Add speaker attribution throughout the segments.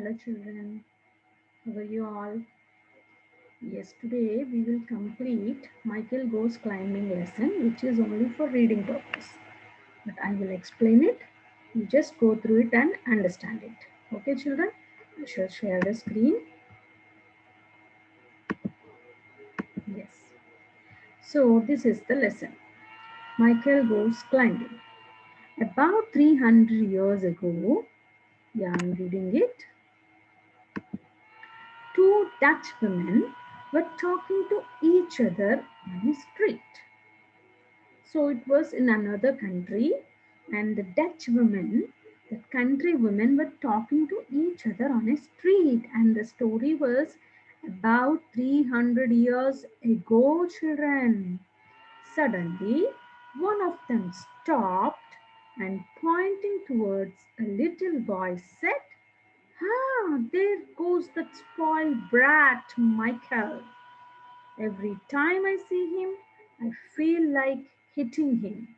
Speaker 1: Hello children, how are you all? Yes, today we will complete Michael Goes Climbing lesson, which is only for reading purpose. But I will explain it. You just go through it and understand it. Okay children, I shall share the screen. Yes. So this is the lesson. Michael Goes Climbing. About 300 years ago, yeah, I'm reading it. Two Dutch women were talking to each other on the street. So it was in another country, and the Dutch women, the country women, were talking to each other on a street. And the story was about 300 years ago, children. Suddenly, one of them stopped and pointing towards a little boy said, "Ah, there goes that spoiled brat, Michael. Every time I see him, I feel like hitting him."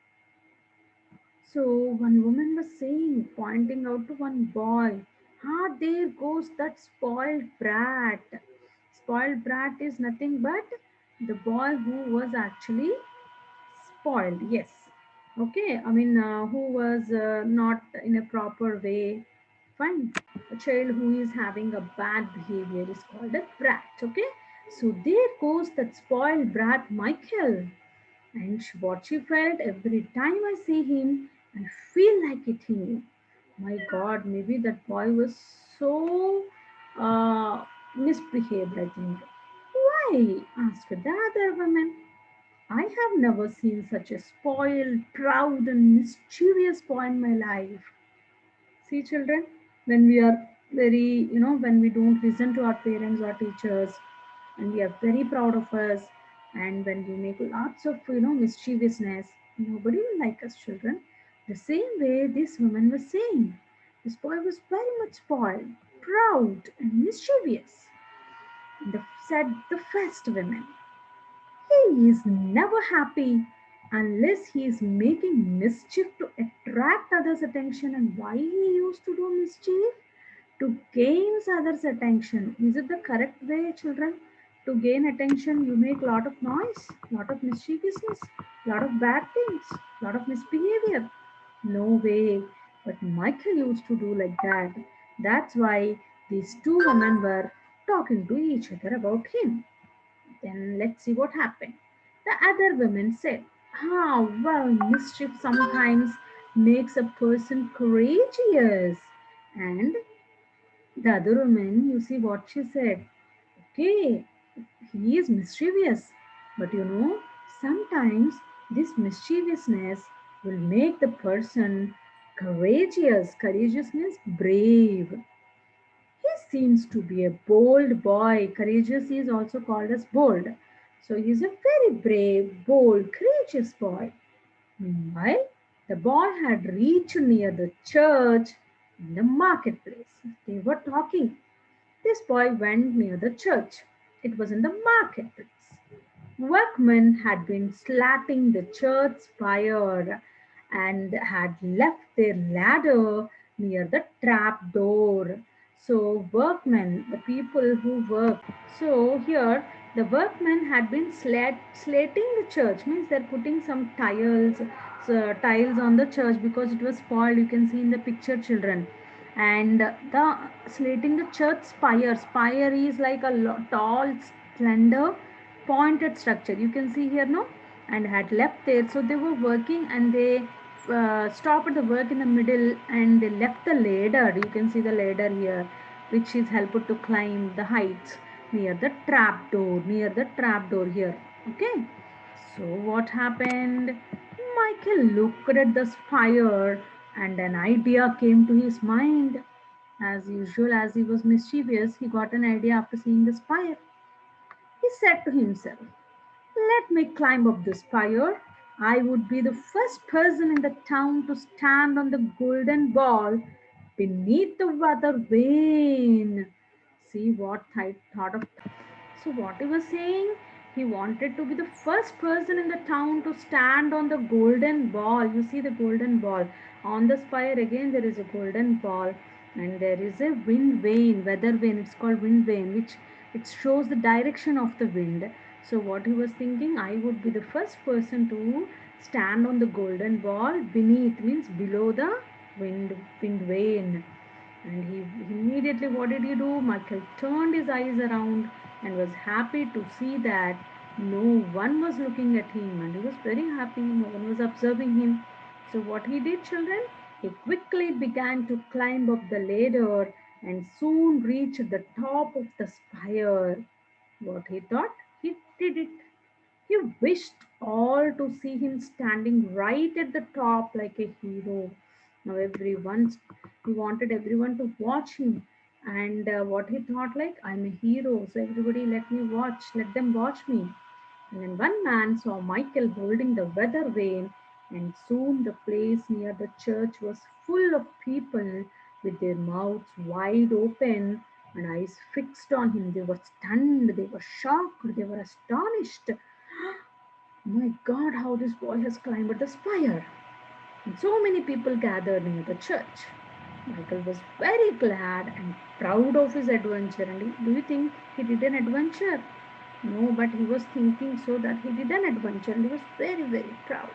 Speaker 1: So one woman was saying, pointing out to one boy, "Ah, there goes that spoiled brat." Spoiled brat is nothing but the boy who was actually spoiled. Yes. Okay. I mean, who was not in a proper way. Fine. A child who is having a bad behavior is called a brat. Okay. So there goes that spoiled brat, Michael. And what she felt every time I see him, I feel like hitting him. My God, maybe that boy was so misbehaved, I think. Why? Asked the other woman. I have never seen such a spoiled, proud, and mischievous boy in my life. See, children, when we are very, when we don't listen to our parents or teachers, and we are very proud of us, and when we make lots of, mischievousness, nobody will like us, children. The same way this woman was saying, this boy was very much spoiled, proud, and mischievous. Said the first woman. He is never happy unless he is making mischief to attract others' attention. And why he used to do mischief? To gain others' attention. Is it the correct way, children? To gain attention, you make lot of noise, lot of mischievousness, lot of bad things, lot of misbehavior. No way. But Michael used to do like that. That's why these two women were talking to each other about him. Then let's see what happened. The other women said, "Ah, well, mischief sometimes makes a person courageous." And the other woman, you see what she said. Okay, he is mischievous, but sometimes this mischievousness will make the person courageous. Courageous means brave. He seems to be a bold boy. Courageous is also called as bold. So he's a very brave, bold, courageous boy. Meanwhile, the boy had reached near the church in the marketplace. They were talking. This boy went near the church. It was in the marketplace. Workmen had been slatting the church spire and had left their ladder near the trap door. So, workmen, the people who work, so here the workmen had been slating the church, means they're putting some tiles on the church because it was spoiled. You can see in the picture, children. And the slating the church spire. Spire is like a tall, slender pointed structure, you can see here, no, and had left there. So they were working and they stopped the work in the middle and they left the ladder. You can see the ladder here, which is helped to climb the heights near the trap door, here. Okay, so what happened? Michael looked at the spire and an idea came to his mind. As usual, as he was mischievous, he got an idea after seeing the spire. He said to himself, "Let me climb up this spire. I would be the first person in the town to stand on the golden ball beneath the weather vane." See what I thought of. So, what he was saying, he wanted to be the first person in the town to stand on the golden ball. You see the golden ball. On the spire, again, there is a golden ball. and there is a wind vane, weather vane, it's called wind vane, which it shows the direction of the wind. So what he was thinking, I would be the first person to stand on the golden ball beneath, means below the wind vane. And he immediately, what did he do? Michael turned his eyes around and was happy to see that no one was looking at him, and he was very happy, no one was observing him. So, what he did, children? He quickly began to climb up the ladder and soon reached the top of the spire. What he thought? He did it. He wished all to see him standing right at the top like a hero. Now he wanted everyone to watch him, and what he thought, like, I'm a hero, so everybody let them watch me. And then one man saw Michael holding the weather vane, and soon the place near the church was full of people with their mouths wide open and eyes fixed on him. They were stunned, they were shocked, they were astonished. My God, how this boy has climbed the spire. And so many people gathered near the church. Michael was very glad and proud of his adventure. And do you think he did an adventure? No, but he was thinking so that he did an adventure and he was very, very proud.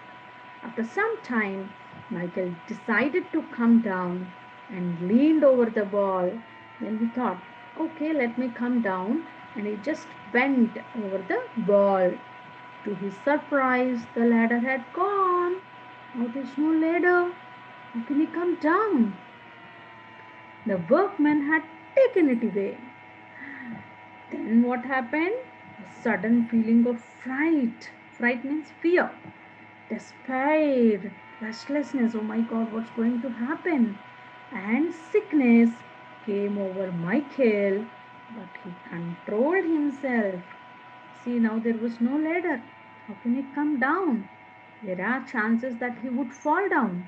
Speaker 1: After some time, Michael decided to come down and leaned over the ball. Then he thought, okay, let me come down. And he just bent over the ball. To his surprise, the ladder had gone. Now there's no ladder. How can he come down? The workman had taken it away. Then what happened? A sudden feeling of fright. Fright means fear, despair, restlessness. Oh my God, what's going to happen? And sickness came over Michael, but he controlled himself. See, now there was no ladder. How can he come down? There are chances that he would fall down.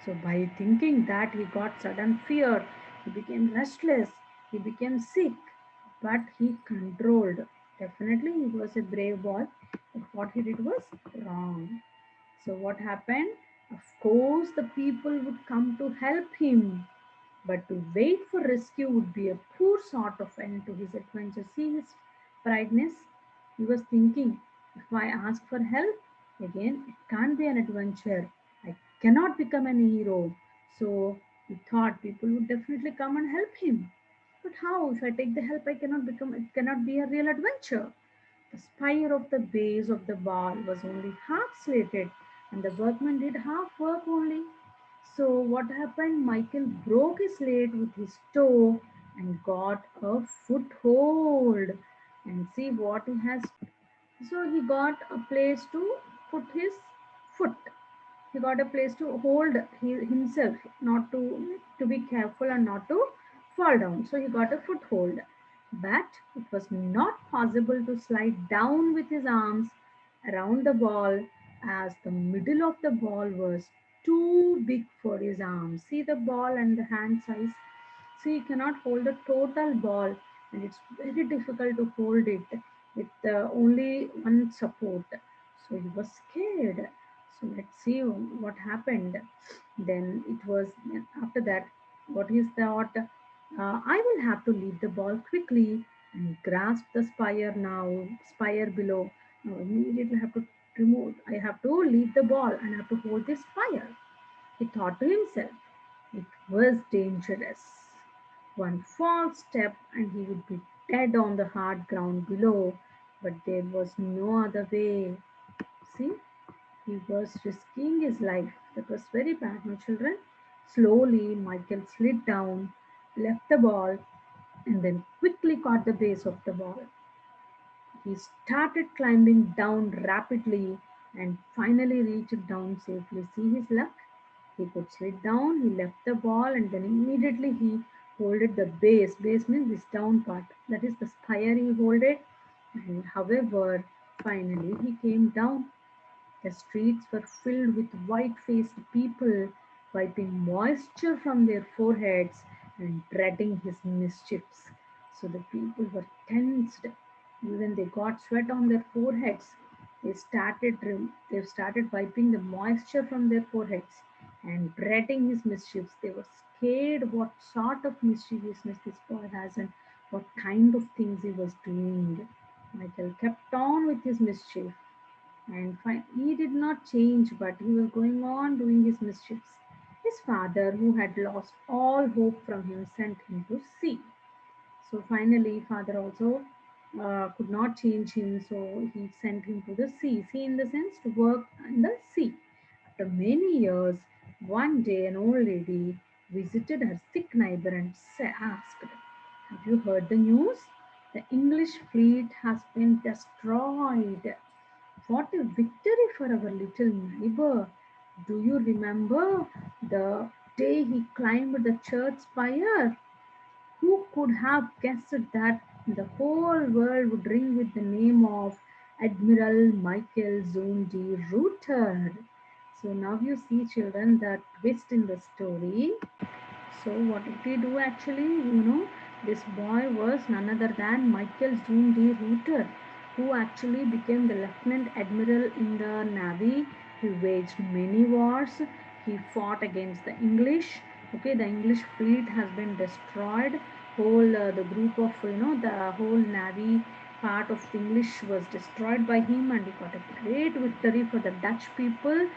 Speaker 1: So, by thinking that, he got sudden fear, he became restless, he became sick, but he controlled. Definitely, he was a brave boy, but what he did was wrong. So, what happened? Of course, the people would come to help him, but to wait for rescue would be a poor sort of end to his adventure. See his prideness? He was thinking, if I ask for help, again, it can't be an adventure. I cannot become an hero. So he thought people would definitely come and help him. But how? If I take the help, it cannot be a real adventure. The spire of the base of the ball was only half slated, and the workman did half work only. So, what happened? Michael broke his slate with his toe and got a foothold. And see what he has. So, he got a place to put his foot. He got a place to hold himself, not to be careful and not to fall down. So he got a foothold, but it was not possible to slide down with his arms around the ball, as the middle of the ball was too big for his arms. See the ball and the hand size. So he cannot hold the total ball, and it's very difficult to hold it with only one support. So he was scared. So let's see what happened. Then it was after that, what is thought? I will have to leave the ball quickly and grasp the spire now, spire below. Now immediately have to remove. I have to leave the ball and have to hold this spire. He thought to himself, it was dangerous. One false step and he would be dead on the hard ground below, but there was no other way. See, he was risking his life. That was very bad, no children. Slowly, Michael slid down, left the ball, and then quickly caught the base of the ball. He started climbing down rapidly and finally reached down safely. See his luck? He could slid down, he left the ball, and then immediately he holded the base. Base means this down part. That is the spire he holded. And however, finally he came down. The streets were filled with white faced people wiping moisture from their foreheads and dreading his mischiefs. So the people were tensed. Even they got sweat on their foreheads. They started wiping the moisture from their foreheads and dreading his mischiefs. They were cared what sort of mischievousness this boy has and what kind of things he was doing. Michael kept on with his mischief, and he did not change, but he was going on doing his mischiefs. His father, who had lost all hope from him, sent him to sea. So finally, father also could not change him, so he sent him to the sea. Sea in the sense to work in the sea. After many years, one day an old lady visited her sick neighbor and asked, "Have you heard the news? The English fleet has been destroyed. What a victory for our little neighbor! Do you remember the day he climbed the church spire? Who could have guessed that the whole world would ring with the name of Admiral Michael Zoom de Ruyter?" So now you see, children, the twist in the story. So what did he do actually? This boy was none other than Michael Zoom de Ruyter, who actually became the Lieutenant Admiral in the Navy. He waged many wars. He fought against the English. Okay, the English fleet has been destroyed. Whole the group of the whole navy part of the English was destroyed by him, and he got a great victory for the Dutch people.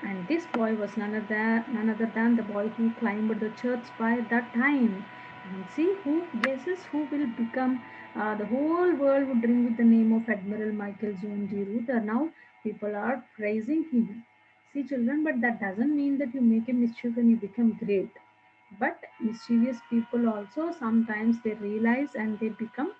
Speaker 1: And this boy was none other than the boy who climbed the church spire that time. And see, who guesses who will become the whole world would ring with the name of Admiral Michael Zoom de Ruyter. Now people are praising him. See, children, but that doesn't mean that you make a mischief and you become great. But mischievous people also sometimes they realize and they become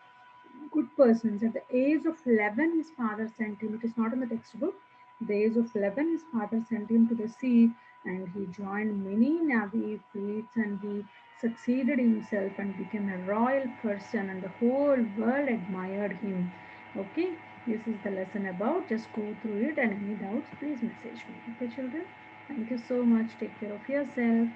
Speaker 1: good persons. At the age of 11, his father sent him, it is not in the textbook. At the age of 11, his father sent him to the sea, and he joined many navy fleets, and he succeeded himself and became a royal person, and the whole world admired him. Okay, this is the lesson about. Just go through it, and any doubts, please message me. Okay, children. Thank you so much. Take care of yourself.